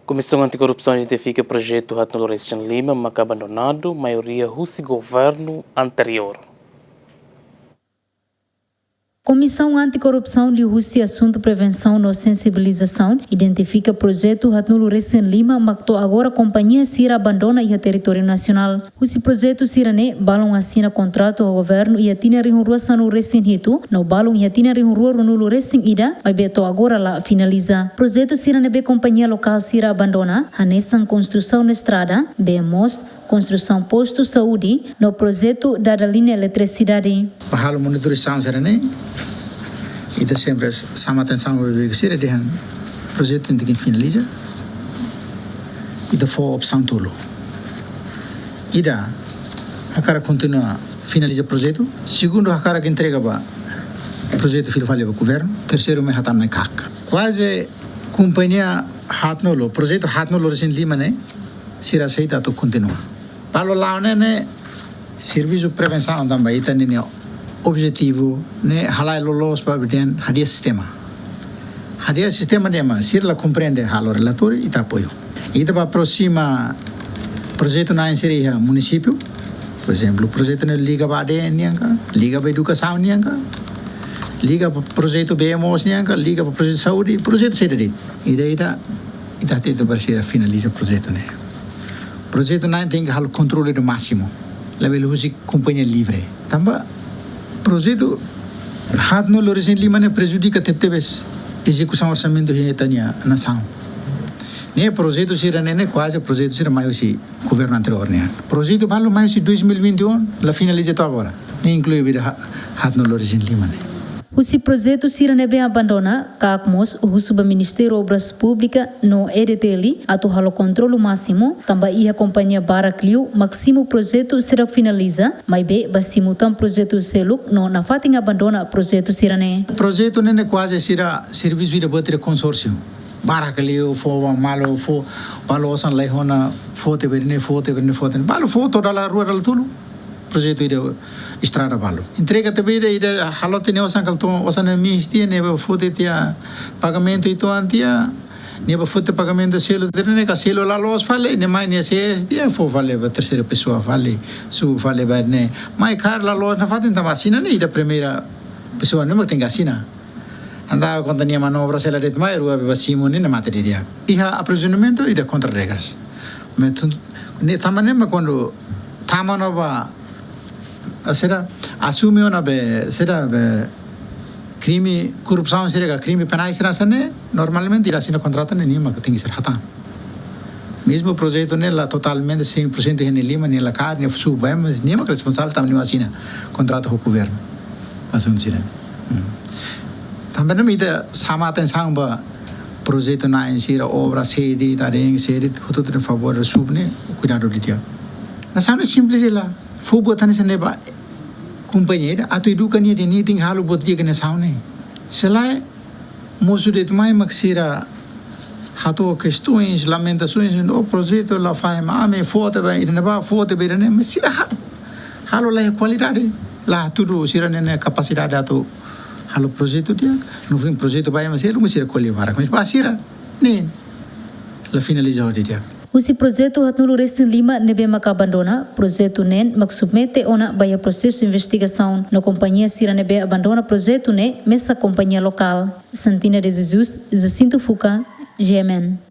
Comissão Anticorrupção identifica projeto Rato Lorestian Lima, mas abandonado, maioria Russi governo anterior. Comissão Anticorrupção de Rússia Assunto Prevenção e Sensibilização identifica projeto Ratnulo Recém Lima, mas agora a companhia Sira abandona o território nacional. Esse projeto Sirane balão assina contrato ao governo e atina rua sanu recém hito, no balão e atina rua Nulo recém ida, mas beto agora lá finaliza. Projeto Sirane be companhia local Sira abandona, anesan construção na estrada, BMOS, construção posto saúde, no projeto da linha eletricidade. Bahalo monitorização Sirane. Ida sempre sama atenção bebê sira dengan projeto yang finaliza. Ida for opção tolo. Ida akara continua finaliza projeto. Segundo akara que entrega ba projeto fil falha ba governo. Terceiro me hatan me kak. Quase companhia Hatnolo projeto Hatnolo Recém Lima né sira saída to continua. Palo lá né serviço prevenção também ita né objetivo ne halai lolos babden hadia sistema de mas sirla compreende halo relator e tá apoio e da próxima projeto na inserir município por exemplo projeto na liga bade nianga liga ba educação nianga liga projeto BMOS nianga liga projeto saúde projeto sede e daí ita te para finaliza projeto né projeto na tem halo controle do máximo level usi companhia livre tamba projeto Ratnulo Recém Lima ne prejudica teptebes execução orçamento retania nação. Ne projeto sira ne quase projeto sira mais si governo anterior ne. Projeto balu mais si 2021 la finaliza agora. Ne inclui vida Ratnulo Recém Lima ne. Esse projeto Sirane bem abandona, CACMOS, o Subministério Obras Públicas, no EDTL, atual o controle máximo, também a companhia Baracliu, máximo projeto será finaliza, mas bem, bastante projeto Seluk, no na fating abandona projeto Sirane. Projeto ne quase será serviço vida bater consórcio. Baracliu, fo malo, fo balo osan leihona, fote berine, balo fo toda la rua del tulu. Projeto ide estrada balo. Entrega também ide halote ne osan kalton osan mistia ne fote tia pagamento itu antia ne fote pagamento selo derne ka selo la los fale ne mai ne se dia fo fale ba terceira pessoa fale su fale ba ne mai car la los na fatin ta vacina ne ida primeira pessoa ne tem vacina anda quando tinha manobra se la det mai rua ba simone ne mate dia iha aprisionamento ida contra regras ne tamane ma quando tamanova será assumiu na be será be crime corrupção será crime penais será né normalmente irá ser contrato nenhuma que tem que ser hatan mesmo projeto nela totalmente 100% em Lima nela carne suba mas nenhuma responsável também não assina contrato com o governo assume será também não me dá sama atenção ba projeto na insira obra sede sede tudo em favor do subne cuidado de dia na sana simples lá fubo tani seneba companheira atu educa ni de ting halu bot dia kena saune selai mosudet mai maxira hato questões lamentações no projeto la faima ame foto ba ina ba foto be ne mesira halu la qualidade la tudo sira ne capacidade atu halu projeto dia no fim projeto ba mesira mesira qualidade mas basira ne la finalizar dia. Esse projeto Ratnulo Recém Lima nebe abandona, projeto NEN submete ona vai a processo de investigação na companhia Sira nebe abandona projeto ne mesa companhia local. Santina de Jesus, Jacinto Fuca, GMN.